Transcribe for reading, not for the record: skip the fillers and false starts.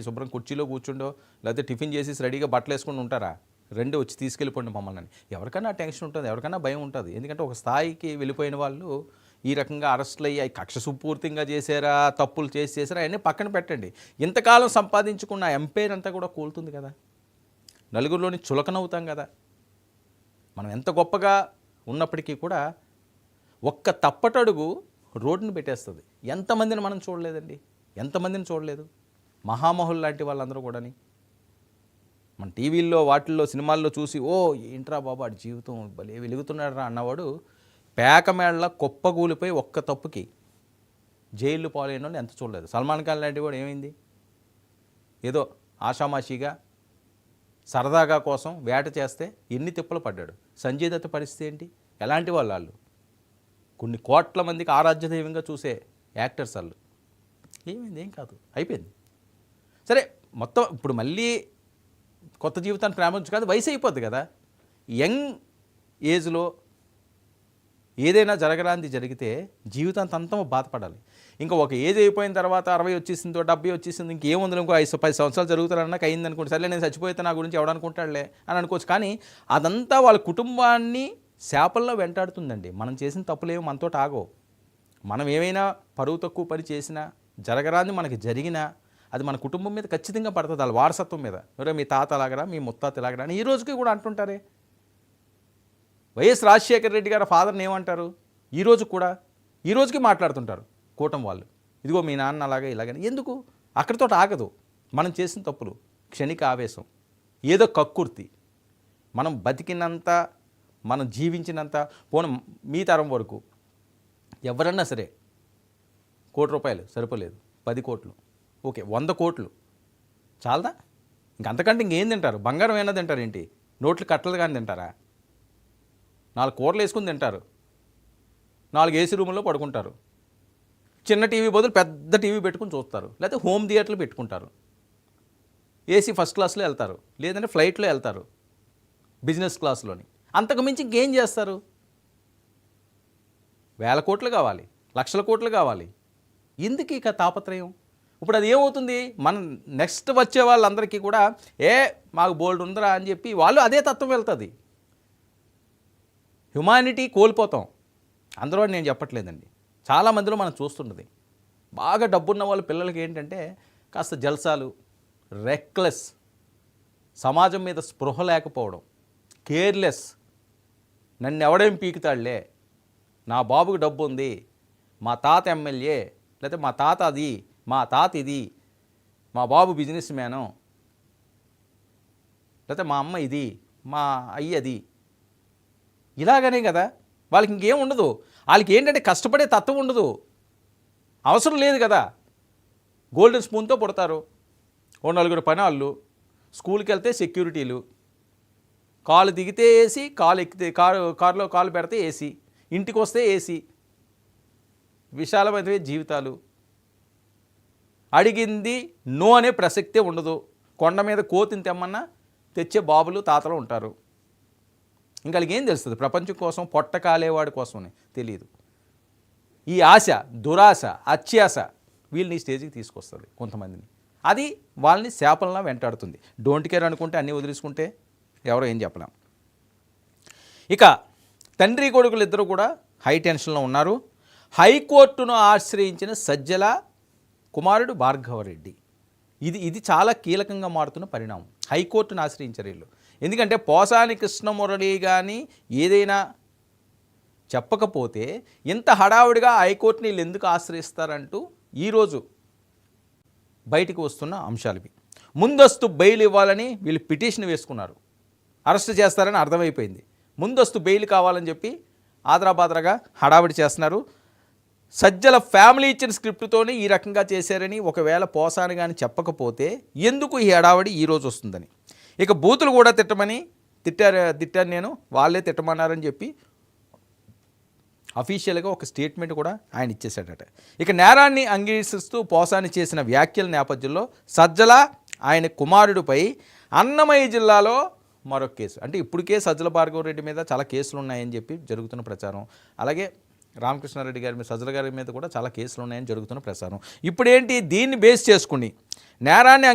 శుభ్రం కుర్చీలో కూర్చుండో లేకపోతే టిఫిన్ చేసేసి రెడీగా బట్టలు వేసుకుని ఉంటారా? రండి వచ్చి తీసుకెళ్ళిపోండి మమ్మల్ని అని. ఎవరికైనా టెన్షన్ ఉంటుంది, ఎవరికైనా భయం ఉంటుంది. ఎందుకంటే ఒక స్థాయికి వెళ్ళిపోయిన వాళ్ళు ఈ రకంగా అరెస్టులు అయ్యి కక్ష సుపూర్తిగా చేశారా, తప్పులు చేసారా అవన్నీ పక్కన పెట్టండి. ఇంతకాలం సంపాదించుకున్న ఎంపైర్ అంతా కూడా కూలుతుంది కదా. నలుగురిలోని చులకనవుతాం కదా. మనం ఎంత గొప్పగా ఉన్నప్పటికీ కూడా ఒక్క తప్పటడుగు రోడ్డుని పెట్టేస్తుంది. ఎంతమందిని మనం చూడలేదండి, ఎంతమందిని చూడలేదు. మహామహులు లాంటి వాళ్ళందరూ కూడాని మన టీవీల్లో వాటిల్లో సినిమాల్లో చూసి ఓ ఏంట్రా బాబు వాడి జీవితం భలే వెలుగుతున్నాడు రా అన్నవాడు పేకమేళ్ళ కుప్పగూలిపోయి ఒక్క తప్పుకి జైళ్ళు పాలైన వాళ్ళు ఎంత చూడలేదు. సల్మాన్ ఖాన్ లాంటి వాడు ఏమైంది, ఏదో ఆషామాషిగా సరదాగా కోసం వేట చేస్తే ఎన్ని తిప్పలు పడ్డాడు. సంజయ్ దత్ పరిస్థితి ఏంటి, ఎలాంటి వాళ్ళు కొన్ని కోట్ల మందికి ఆరాధ్య దైవంగా చూసే యాక్టర్స్ వాళ్ళు. ఏమైంది, ఏం కాదు, అయిపోయింది. సరే మొత్తం ఇప్పుడు మళ్ళీ కొత్త జీవితాన్ని ప్రారంభించు కాదు, వయసు అయిపోద్ది కదా. యంగ్ ఏజ్లో ఏదైనా జరగరాంది జరిగితే జీవితాంతంతం బాధపడాలి. ఇంకా ఒక ఏజ్ అయిపోయిన తర్వాత 60 వచ్చేసిందో 70 వచ్చేసింది, ఇంకేముంది, ఇంకో 10 సంవత్సరాలు జరుగుతారన్నాక అయింది అనుకోండి, సరే నేను చచ్చిపోతే నా గురించి ఎవడనుకుంటాడులే అని అనుకోవచ్చు. కానీ అదంతా వాళ్ళ కుటుంబాన్ని శాపల్లో వెంటాడుతుందండి. మనం చేసిన తప్పులేమో మనతో ఆగవు. మనం ఏమైనా పరువు తక్కువ పని చేసినా, జరగరాంది మనకి జరిగినా అది మన కుటుంబం మీద ఖచ్చితంగా పడుతుంది, వాళ్ళ వారసత్వం మీద. ఎవరో మీ తాత అలాగరా, మీ ముత్తాత ఇలాగరా అని ఈ రోజుకి కూడా అంటుంటారే. వైఎస్ రాజశేఖర రెడ్డి గారు ఫాదర్ని ఏమంటారు, ఈరోజు కూడా ఈ రోజుకి మాట్లాడుతుంటారు కూటమి వాళ్ళు. ఇదిగో మీ నాన్న అలాగే ఇలాగని. ఎందుకు అక్కడితో ఆగదు. మనం చేసిన తప్పులు క్షణిక ఆవేశం, ఏదో కక్కుర్తి. మనం బతికినంత, మనం జీవించినంత, పోను మీ తరం వరకు ఎవరన్నా సరే ₹1 కోటి సరిపోలేదు, 10 కోట్లు, ఓకే 100 కోట్లు చాలదా? ఇంకంతకంటే ఇంకేం తింటారు? బంగారం ఏమైనా తింటారు ఏంటి? నోట్లు కట్టలు కానీ తింటారా? 4 కూరలు వేసుకుని తింటారు, 4 ఏసీ రూముల్లో పడుకుంటారు, చిన్న టీవీ బదులు పెద్ద టీవీ పెట్టుకుని చూస్తారు, లేకపోతే హోమ్ థియేటర్లు పెట్టుకుంటారు, ఏసీ ఫస్ట్ క్లాస్లో వెళ్తారు, లేదంటే ఫ్లైట్లో వెళ్తారు, బిజినెస్ క్లాస్లోని. అంతకు మించి ఇంకేం చేస్తారు? 1000 కోట్లు కావాలి, 1,00,000 కోట్లు కావాలి. ఎందుకు ఇక తాపత్రయం? ఇప్పుడు అది ఏమవుతుంది, మన నెక్స్ట్ వచ్చే వాళ్ళందరికీ కూడా మాకు బోల్డ్ ఉందిరా అని చెప్పి వాళ్ళు అదే తత్వం వెళ్తుంది. హ్యుమానిటీ కోల్పోతాం. అందరూ నేను చెప్పట్లేదండి, చాలామందిలో మనం చూస్తున్నది. బాగా డబ్బున్న వాళ్ళ పిల్లలకి ఏంటంటే కాస్త జల్సాలు, రెక్లెస్, సమాజం మీద స్పృహ లేకపోవడం, కేర్లెస్. నన్ను ఎవడేం పీకుతాడులే, నా బాబుకి డబ్బు ఉంది, మా తాత ఎమ్మెల్యే, లేకపోతే మా తాత అది, మా తాత ఇది, మా బాబు బిజినెస్ మ్యాను, లేకపోతే మా అమ్మ ఇది, మా అయ్య అది. ఇలాగనే కదా వాళ్ళకి ఇంకేం ఉండదు. వాళ్ళకి ఏంటంటే కష్టపడే తత్వం ఉండదు, అవసరం లేదు కదా. గోల్డెన్ స్పూన్తో పుడతారు, ఓ 4 పనాళ్ళు, స్కూల్కి వెళ్తే సెక్యూరిటీలు, కాలు దిగితే ఏసీ, కాలు ఎక్కితే కారులో కాలు పెడితే ఏసీ, ఇంటికి వస్తే ఏసీ, విశాలమైన జీవితాలు. అడిగింది నో అనే ప్రసక్తే ఉండదు. కొండ మీద కోతిని తెమ్మన్నా తెచ్చే బాబులు తాతలు ఉంటారు. ఇంకా వాళ్ళకి ఏం తెలుస్తుంది ప్రపంచం కోసం, పొట్ట కాలేవాడి కోసమని తెలియదు. ఈ ఆశ, దురాశ, అత్యాశ వీళ్ళని స్టేజ్కి తీసుకొస్తుంది కొంతమందిని. అది వాళ్ళని శాపంలా వెంటాడుతుంది. డోంట్ కేర్ అనుకుంటే అన్నీ వదిలేసుకుంటే ఎవరో ఏం చెప్పలేం. ఇక తండ్రి కొడుకులు ఇద్దరు కూడా హై టెన్షన్లో ఉన్నారు. హైకోర్టును ఆశ్రయించిన సజ్జల కుమారుడు భార్గవరెడ్డి. ఇది చాలా కీలకంగా మారుతున్న పరిణామం. హైకోర్టును ఆశ్రయించారు వీళ్ళు. ఎందుకంటే పోసాని కృష్ణమురళి కానీ ఏదైనా చెప్పకపోతే ఇంత హడావుడిగా హైకోర్టుని వీళ్ళు ఎందుకు ఆశ్రయిస్తారంటూ ఈరోజు బయటికి వస్తున్న అంశాలు ఇవి. ముందస్తు బెయిల్ ఇవ్వాలని వీళ్ళు పిటిషన్ వేసుకున్నారు. అరెస్ట్ చేస్తారని అర్థమైపోయింది. ముందస్తు బెయిల్ కావాలని చెప్పి ఆదరాబాదరాగా హడావిడి చేస్తున్నారు. సజ్జల ఫ్యామిలీ ఇచ్చిన స్క్రిప్ట్తోనే ఈ రకంగా చేశారని ఒకవేళ పోసాని కానీ చెప్పకపోతే ఎందుకు ఈ హడావిడి ఈరోజు వస్తుందని. ఇక బూతులు కూడా తిట్టాను నేను, వాళ్ళే తిట్టమన్నారని చెప్పి అఫీషియల్గా ఒక స్టేట్మెంట్ కూడా ఆయన ఇచ్చేశాడట. ఇక నేరాన్ని అంగీకరిస్తూ పోసాని చేసిన వ్యాఖ్యల నేపథ్యంలో సజ్జల ఆయన కుమారుడిపై అన్నమయ్య జిల్లాలో మరొక కేసు, అంటే ఇప్పటికే సజ్జల భార్గవరెడ్డి మీద చాలా కేసులు ఉన్నాయని చెప్పి జరుగుతున్న ప్రచారం. అలాగే రామకృష్ణారెడ్డి గారి మీద, సజ్జల గారి మీద కూడా చాలా కేసులు ఉన్నాయని జరుగుతున్న ప్రసారం. ఇప్పుడేంటి, దీన్ని బేస్ చేసుకుని నేరాన్ని